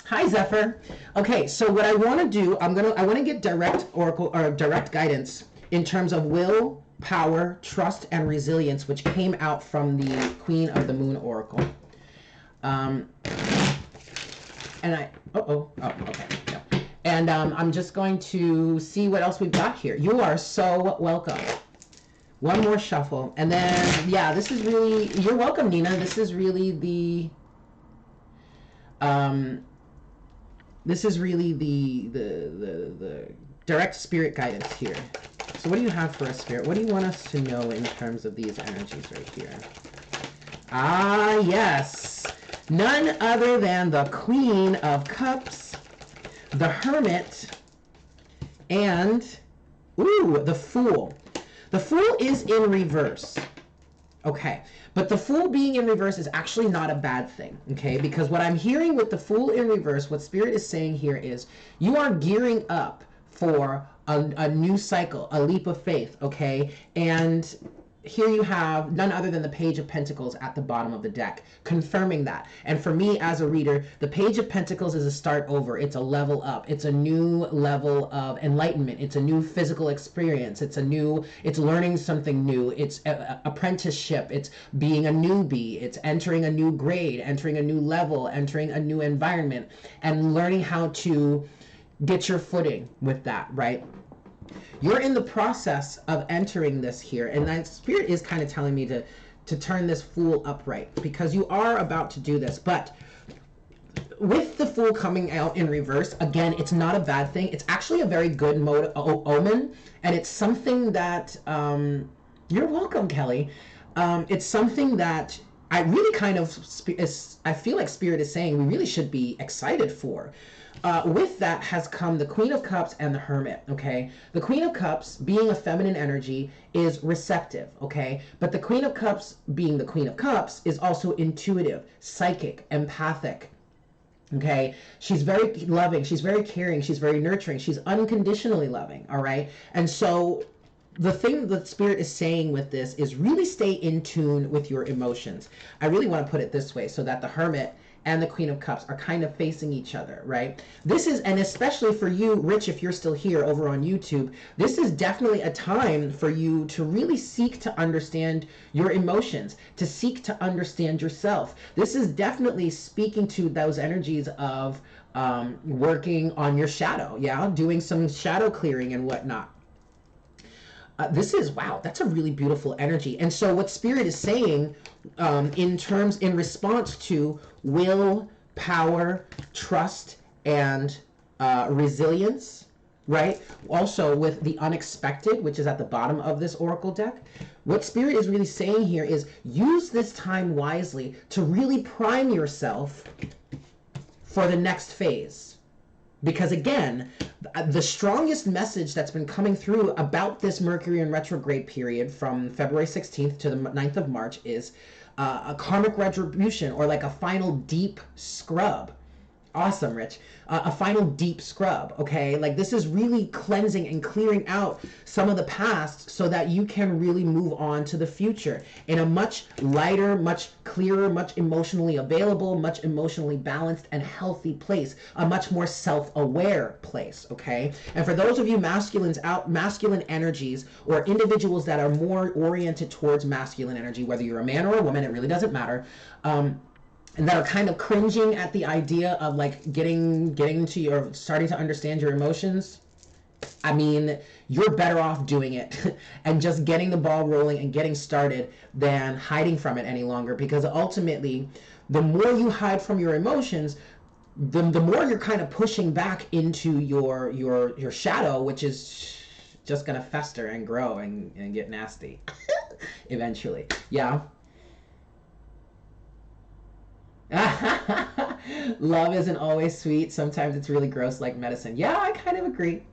[SPEAKER 1] Hi, Zephyr. Okay, so what I want to do, I want to get direct oracle or direct guidance in terms of will, power, trust, and resilience, which came out from the Queen of the Moon Oracle. Okay. No. And I'm just going to see what else we've got here. You are so welcome. One more shuffle, and then this is really, you're welcome, Nina. This is really the direct spirit guidance here. So what do you have for us, Spirit? What do you want us to know in terms of these energies right here? Ah, yes. None other than the Queen of Cups, the Hermit, and the Fool. The Fool is in reverse, okay? But the Fool being in reverse is actually not a bad thing, okay? Because what I'm hearing with the Fool in reverse, what Spirit is saying here is you are gearing up for a new cycle, a leap of faith, okay? And here you have none other than the Page of Pentacles at the bottom of the deck, confirming that. And for me as a reader, the Page of Pentacles is a start over. It's a level up. It's a new level of enlightenment. It's a new physical experience. It's learning something new. It's apprenticeship. It's being a newbie. It's entering a new grade, entering a new level, entering a new environment, and learning how to get your footing with that, right? You're in the process of entering this here, and that Spirit is kind of telling me to turn this Fool upright, because you are about to do this. But with the Fool coming out in reverse, again, it's not a bad thing. It's actually a very good omen, and it's something that, you're welcome, Kelly. It's something that I really kind of, I feel like Spirit is saying we really should be excited for. With that has come the Queen of Cups and the Hermit, okay? The Queen of Cups, being a feminine energy, is receptive, okay? But the Queen of Cups, being the Queen of Cups, is also intuitive, psychic, empathic, okay? She's very loving, she's very caring, she's very nurturing, she's unconditionally loving, all right? And so the thing that Spirit is saying with this is really stay in tune with your emotions. I really want to put it this way, so that the Hermit and the Queen of Cups are kind of facing each other, right? This is, and especially for you, Rich, if you're still here over on YouTube, this is definitely a time for you to really seek to understand your emotions, to seek to understand yourself. This is definitely speaking to those energies of working on your shadow, doing some shadow clearing and whatnot. Wow, that's a really beautiful energy. And so what Spirit is saying in response to will, power, trust, and resilience, right? Also with the unexpected, which is at the bottom of this Oracle deck, what Spirit is really saying here is use this time wisely to really prime yourself for the next phase. Because again, the strongest message that's been coming through about this Mercury in retrograde period from February 16th to the 9th of March is a karmic retribution, or like a final deep scrub, Awesome, Rich. A final deep scrub, okay? Like this is really cleansing and clearing out some of the past so that you can really move on to the future in a much lighter, much clearer, much emotionally available, much emotionally balanced and healthy place, a much more self-aware place, okay? And for those of you masculine energies or individuals that are more oriented towards masculine energy, whether you're a man or a woman, it really doesn't matter. And that are kind of cringing at the idea of like getting to your starting to understand your emotions. I mean, you're better off doing it and just getting the ball rolling and getting started than hiding from it any longer, because ultimately the more you hide from your emotions, the more you're kind of pushing back into your shadow, which is just gonna fester and grow and get nasty eventually. Yeah. Love isn't always sweet. Sometimes it's really gross like medicine. Yeah, I kind of agree.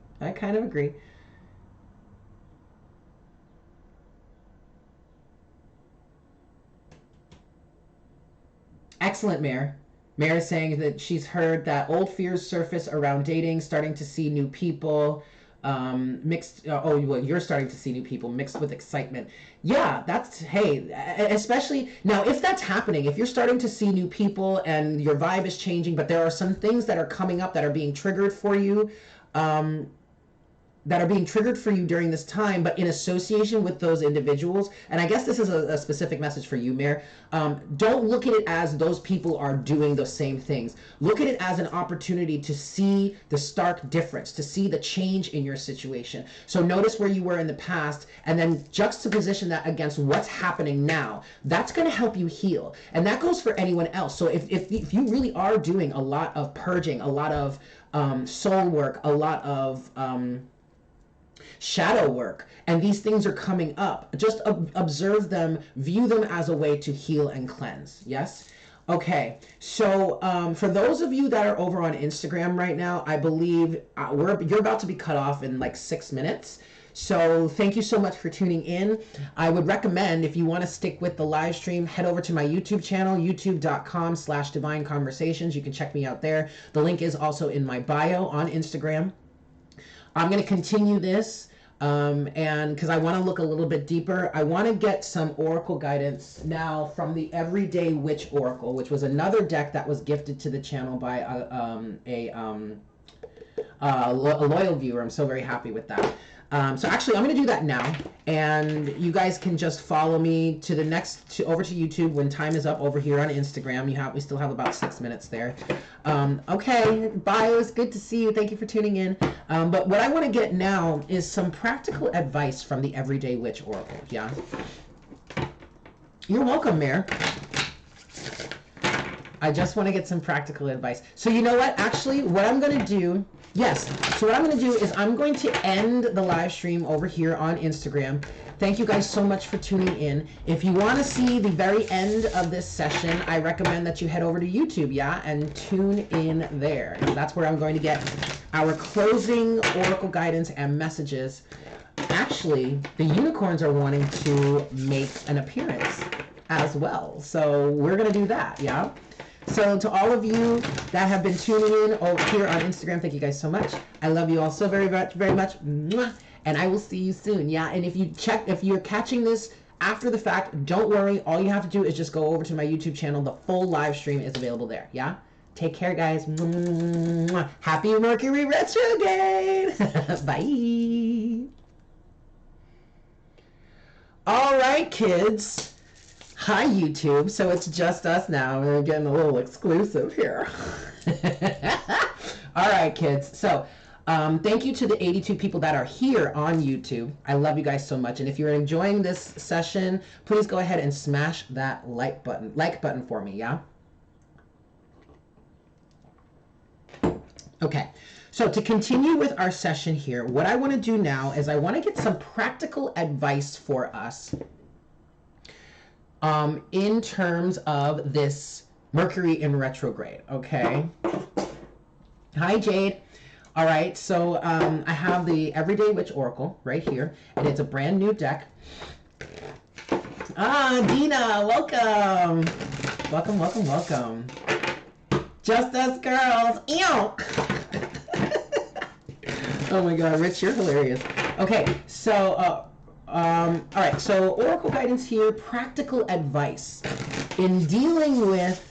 [SPEAKER 1] Excellent, Mare. Mare is saying that she's heard that old fears surface around dating, starting to see new people, mixed. Well, you're starting to see new people mixed with excitement. Yeah, that's, hey, especially now, if that's happening, if you're starting to see new people and your vibe is changing, but there are some things that are coming up that are being triggered for you, during this time, but in association with those individuals. And I guess this is a specific message for you, Mare. Don't look at it as those people are doing the same things. Look at it as an opportunity to see the stark difference, to see the change in your situation. So notice where you were in the past and then juxtaposition that against what's happening now. That's going to help you heal. And that goes for anyone else. So if you really are doing a lot of purging, a lot of soul work, a lot of shadow work, and these things are coming up, just observe them, view them as a way to heal and cleanse. Yes. Okay, so for those of you that are over on Instagram right now, I believe you're about to be cut off in like 6 minutes. So thank you so much for tuning in. I would recommend, if you want to stick with the live stream, head over to my YouTube channel, youtube.com/divine conversations. You can check me out there. The link is also in my bio on Instagram. I'm going to continue this, and because I want to look a little bit deeper, I want to get some oracle guidance now from the Everyday Witch Oracle, which was another deck that was gifted to the channel by a loyal viewer. I'm so very happy with that. So actually, I'm going to do that now, and you guys can just follow me to the next, over to YouTube when time is up over here on Instagram. We still have about 6 minutes there. Okay, bye. It was good to see you. Thank you for tuning in. But what I want to get now is some practical advice from the Everyday Witch Oracle. Yeah. You're welcome, Mare. I just want to get some practical advice. So you know what? Actually, what I'm going to do... Yes, so what I'm going to do is I'm going to end the live stream over here on Instagram. Thank you guys so much for tuning in. If you want to see the very end of this session, I recommend that you head over to YouTube, yeah, and tune in there. That's where I'm going to get our closing oracle guidance and messages. Actually, the unicorns are wanting to make an appearance as well. So we're going to do that, yeah? So to all of you that have been tuning in over here on Instagram, thank you guys so much. I love you all so very much, very much. And I will see you soon. Yeah, and if you're catching this after the fact, don't worry. All you have to do is just go over to my YouTube channel. The full live stream is available there. Yeah? Take care, guys. Happy Mercury Retrograde. Bye. All right, kids. Hi, YouTube. So it's just us now. We're getting a little exclusive here. All right, kids. So thank you to the 82 people that are here on YouTube. I love you guys so much. And if you're enjoying this session, please go ahead and smash that like button for me, yeah? Okay. So to continue with our session here, what I want to do now is I want to get some practical advice for us in terms of this Mercury in retrograde, okay? Hi, Jade. All right, so I have the Everyday Witch Oracle right here, and it's a brand new deck. Ah, Dina, welcome. Welcome, welcome, welcome. Just us girls. Ew. Oh my God, Rich, you're hilarious. Okay, so, all right, so Oracle guidance here, practical advice in dealing with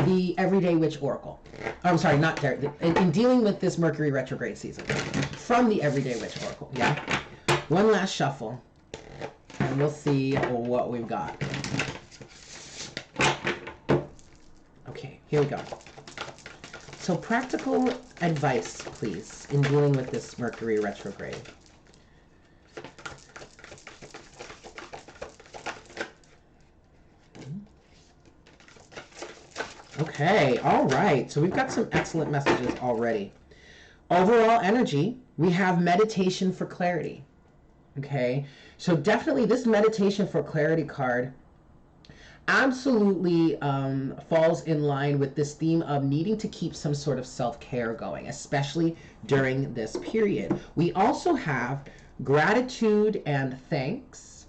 [SPEAKER 1] the Everyday Witch Oracle. I'm sorry, not there. In dealing with this Mercury retrograde season from the Everyday Witch Oracle. Yeah. One last shuffle, and we'll see what we've got. Okay, here we go. So practical advice, please, in dealing with this Mercury retrograde. Okay, all right. So we've got some excellent messages already. Overall energy, we have meditation for clarity. Okay, so definitely this meditation for clarity card absolutely falls in line with this theme of needing to keep some sort of self-care going, especially during this period. We also have gratitude and thanks.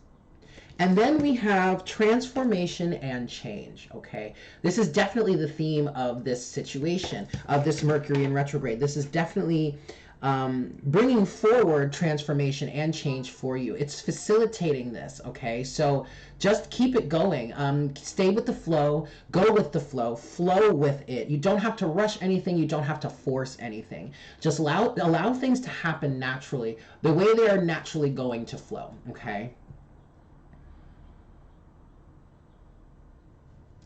[SPEAKER 1] And then we have transformation and change, okay? This is definitely the theme of this situation, of this Mercury in retrograde. This is definitely bringing forward transformation and change for you. It's facilitating this, okay? So just keep it going. Stay with the flow, go with the flow with it. You don't have to rush anything. You don't have to force anything. Just allow things to happen naturally, the way they are naturally going to flow, okay?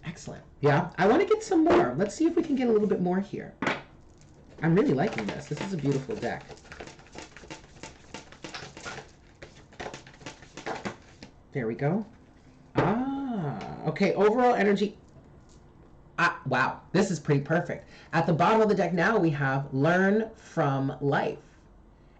[SPEAKER 1] Excellent. Yeah, I want to get some more. Let's see if we can get a little bit more here. I'm really liking this. This is a beautiful deck. There we go. Okay, overall energy. Wow, this is pretty perfect. At the bottom of the deck now, we have learn from life.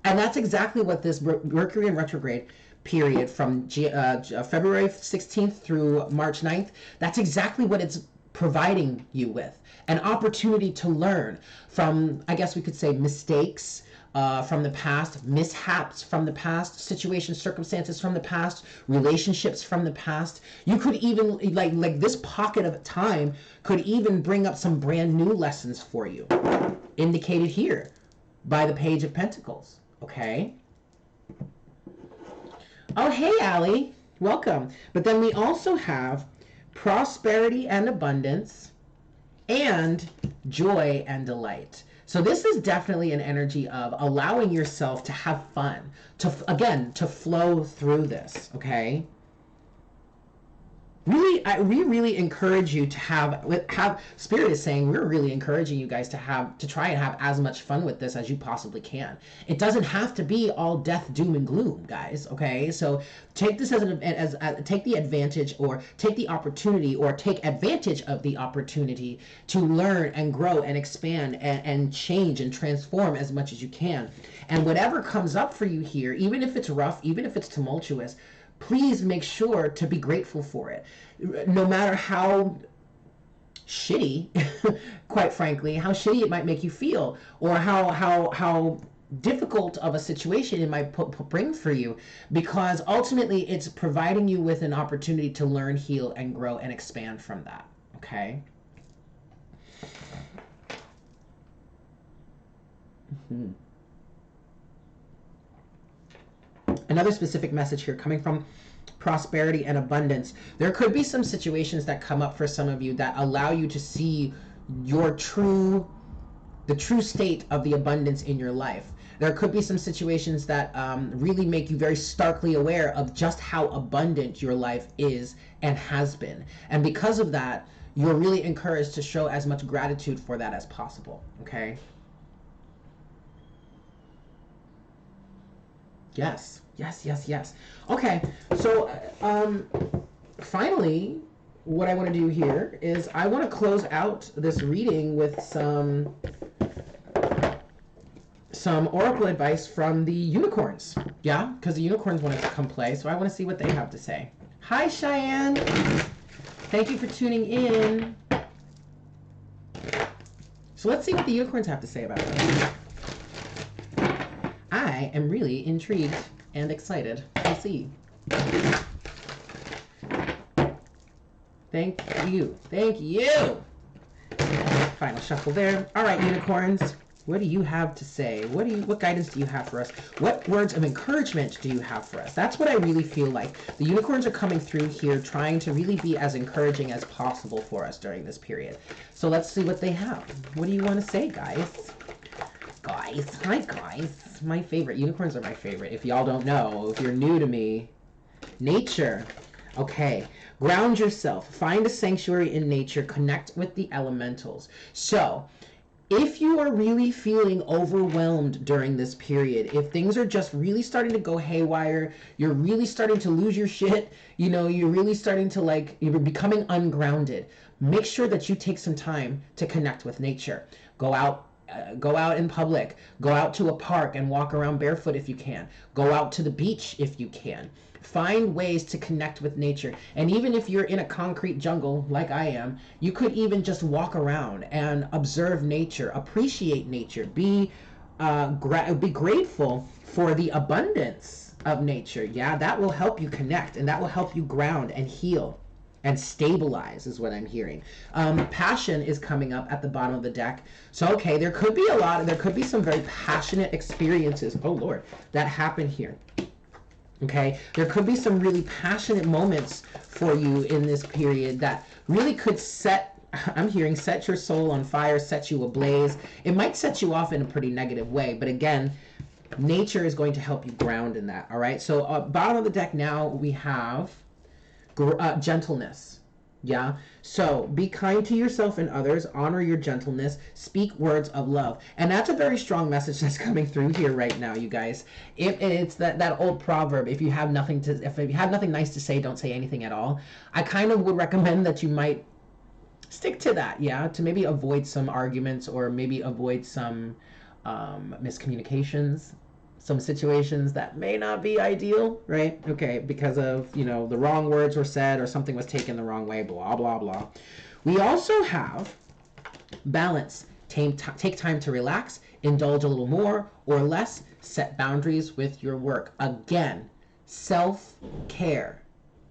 [SPEAKER 1] And that's exactly what this Mercury in retrograde period from February 16th through March 9th, that's exactly what it's providing you with. An opportunity to learn from, I guess we could say, mistakes from the past, mishaps from the past, situations, circumstances from the past, relationships from the past. You could even, like this pocket of time could even bring up some brand new lessons for you, indicated here by the Page of Pentacles, okay? Oh, hey, Allie. Welcome. But then we also have prosperity and abundance and joy and delight. So this is definitely an energy of allowing yourself to have fun, to flow through this, okay? We really encourage you to have Spirit is saying we're really encouraging you guys to try and have as much fun with this as you possibly can. It doesn't have to be all death, doom, and gloom, guys. Okay, so take this as take the advantage, or take the opportunity, or take advantage of the opportunity to learn and grow and expand and change and transform as much as you can. And whatever comes up for you here, even if it's rough, even if it's tumultuous, please make sure to be grateful for it. No matter how shitty, quite frankly, how shitty it might make you feel, or how difficult of a situation it might bring for you, because ultimately it's providing you with an opportunity to learn, heal, and grow and expand from that, okay? Mm-hmm. Another specific message here coming from prosperity and abundance. There could be some situations that come up for some of you that allow you to see the true state of the abundance in your life. There could be some situations that really make you very starkly aware of just how abundant your life is and has been. And because of that, you're really encouraged to show as much gratitude for that as possible, okay? Yes. Yes. Okay, so finally, what I want to do here is I want to close out this reading with some oracle advice from the unicorns. Yeah, because the unicorns wanted to come play, so I want to see what they have to say. Hi, Cheyenne. Thank you for tuning in. So let's see what the unicorns have to say about this. I am really intrigued and excited to see. Thank you. Final shuffle there. All right, unicorns. What do you have to say? What guidance do you have for us? What words of encouragement do you have for us? That's what I really feel like. The unicorns are coming through here trying to really be as encouraging as possible for us during this period. So let's see what they have. What do you want to say, guys? Guys, hi guys. My favorite. Unicorns are my favorite. If y'all don't know, if you're new to me, nature. Okay. Ground yourself. Find a sanctuary in nature. Connect with the elementals. So, if you are really feeling overwhelmed during this period, if things are just really starting to go haywire, you're really starting to lose your shit, you know, you're really starting to like, you're becoming ungrounded, make sure that you take some time to connect with nature. Go out in public, go out to a park and walk around barefoot if you can, go out to the beach if you can. Find ways to connect with nature. And even if you're in a concrete jungle like I am, you could even just walk around and observe nature, appreciate nature, be grateful for the abundance of nature. Yeah, that will help you connect, and that will help you ground and heal and stabilize is what I'm hearing. Passion is coming up at the bottom of the deck. So, okay, there could be some very passionate experiences, oh Lord, that happen here. Okay, there could be some really passionate moments for you in this period that really could set your soul on fire, set you ablaze. It might set you off in a pretty negative way, but again, nature is going to help you ground in that, all right? So bottom of the deck now, we have gentleness. Yeah, so be kind to yourself and others, honor your gentleness, speak words of love. And that's a very strong message that's coming through here right now, you guys. It's that old proverb, if you have nothing nice to say, don't say anything at all. I kind of would recommend that you might stick to that, yeah, to maybe avoid some arguments or maybe avoid some miscommunications, some situations that may not be ideal, right? Okay, because of, you know, the wrong words were said or something was taken the wrong way, blah, blah, blah. We also have balance. Take time to relax, indulge a little more or less, set boundaries with your work. Again, self-care.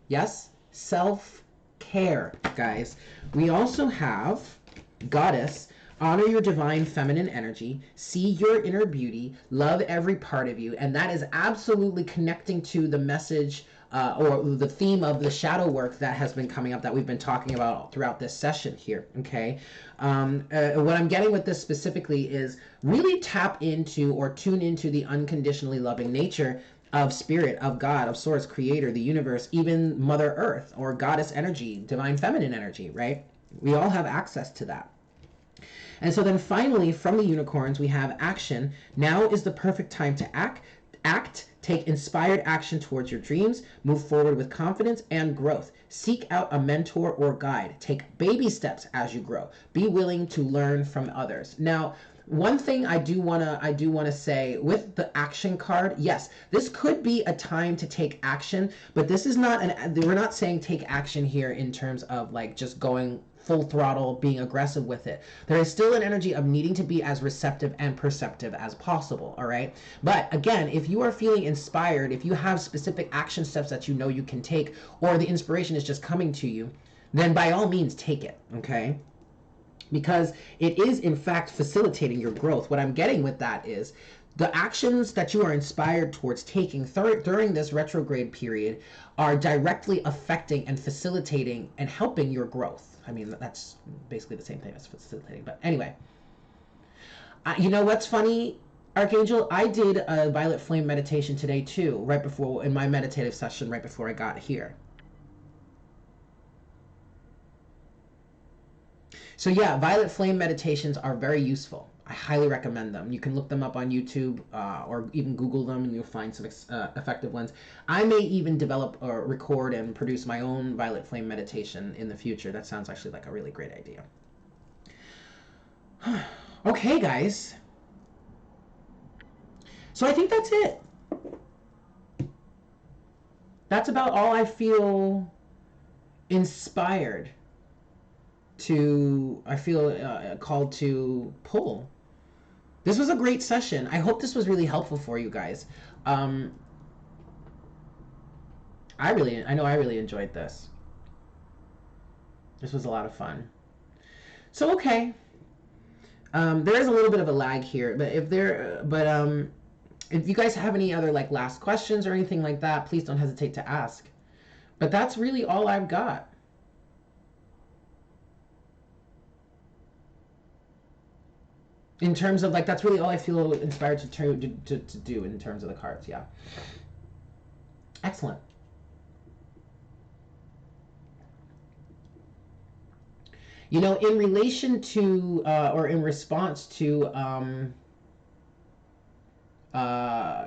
[SPEAKER 1] Yes, self-care, guys. We also have Goddess. Honor your divine feminine energy, see your inner beauty, love every part of you, and that is absolutely connecting to the message or the theme of the shadow work that has been coming up that we've been talking about throughout this session here, okay? What I'm getting with this specifically is really tap into or tune into the unconditionally loving nature of spirit, of God, of source, creator, the universe, even Mother Earth or goddess energy, divine feminine energy, right? We all have access to that. And so then finally, from the unicorns, we have action. Now is the perfect time to act, take inspired action towards your dreams, move forward with confidence and growth. Seek out a mentor or guide. Take baby steps as you grow. Be willing to learn from others. Now, one thing I do want to say with the action card, yes, this could be a time to take action, but this is not we're not saying take action here in terms of like just going full throttle, being aggressive with it. There is still an energy of needing to be as receptive and perceptive as possible, all right? But again, if you are feeling inspired, if you have specific action steps that you know you can take, or the inspiration is just coming to you, then by all means take it, okay? Because it is in fact facilitating your growth. What I'm getting with that is the actions that you are inspired towards taking during this retrograde period are directly affecting and facilitating and helping your growth. I mean, that's basically the same thing as facilitating. But anyway, you know what's funny, Archangel? I did a violet flame meditation today too, right before, in my meditative session, right before I got here. So yeah, violet flame meditations are very useful. I highly recommend them. You can look them up on YouTube or even Google them and you'll find some effective ones. I may even develop or record and produce my own violet flame meditation in the future. That sounds actually like a really great idea. Okay, guys. So I think that's it. That's about all I feel inspired to, I feel called to pull. This was a great session. I hope this was really helpful for you guys. I know I really enjoyed this. This was a lot of fun. So, okay. There is a little bit of a lag here, but if you guys have any other like last questions or anything like that, please don't hesitate to ask. But that's really all I've got. In terms of like, that's really all I feel inspired to do in terms of the cards. Yeah. Excellent. You know, in relation to or in response to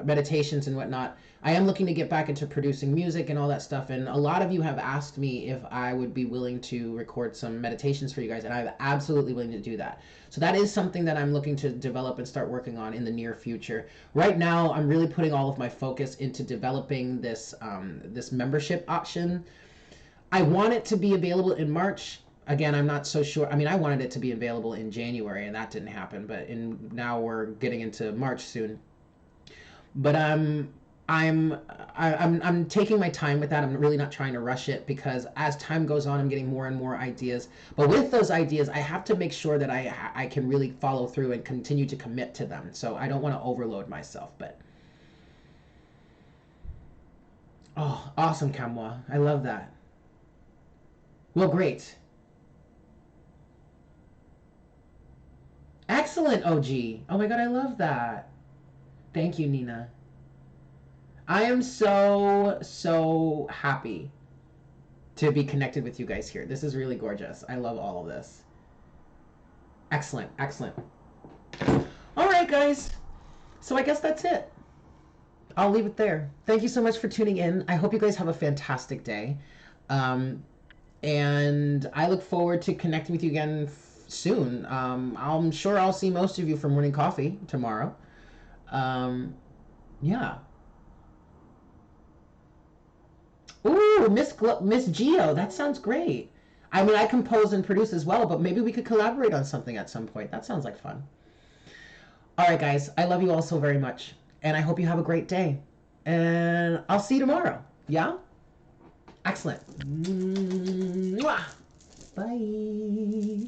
[SPEAKER 1] meditations and whatnot, I am looking to get back into producing music and all that stuff. And a lot of you have asked me if I would be willing to record some meditations for you guys, and I'm absolutely willing to do that. So that is something that I'm looking to develop and start working on in the near future. Right now, I'm really putting all of my focus into developing this this membership option. I want it to be available in March. Again, I'm not so sure. I mean, I wanted it to be available in January, and that didn't happen. But now we're getting into March soon. But I'm taking my time with that. I'm really not trying to rush it, because as time goes on, I'm getting more and more ideas. But with those ideas, I have to make sure that I can really follow through and continue to commit to them. So I don't want to overload myself. But oh, awesome, Kamwa. I love that. Well, great. Excellent, OG. Oh my God, I love that. Thank you, Nina. I am so happy to be connected with you guys here. This is really gorgeous. I love all of this. Excellent, excellent. All right, guys. So I guess that's it. I'll leave it there. Thank you so much for tuning in. I hope you guys have a fantastic day. And I look forward to connecting with you again soon. I'm sure I'll see most of you for morning coffee tomorrow. Yeah. Ooh, Miss Geo, that sounds great. I mean, I compose and produce as well, but maybe we could collaborate on something at some point. That sounds like fun. All right, guys, I love you all so very much, and I hope you have a great day. And I'll see you tomorrow. Yeah? Excellent. Mwah. Bye.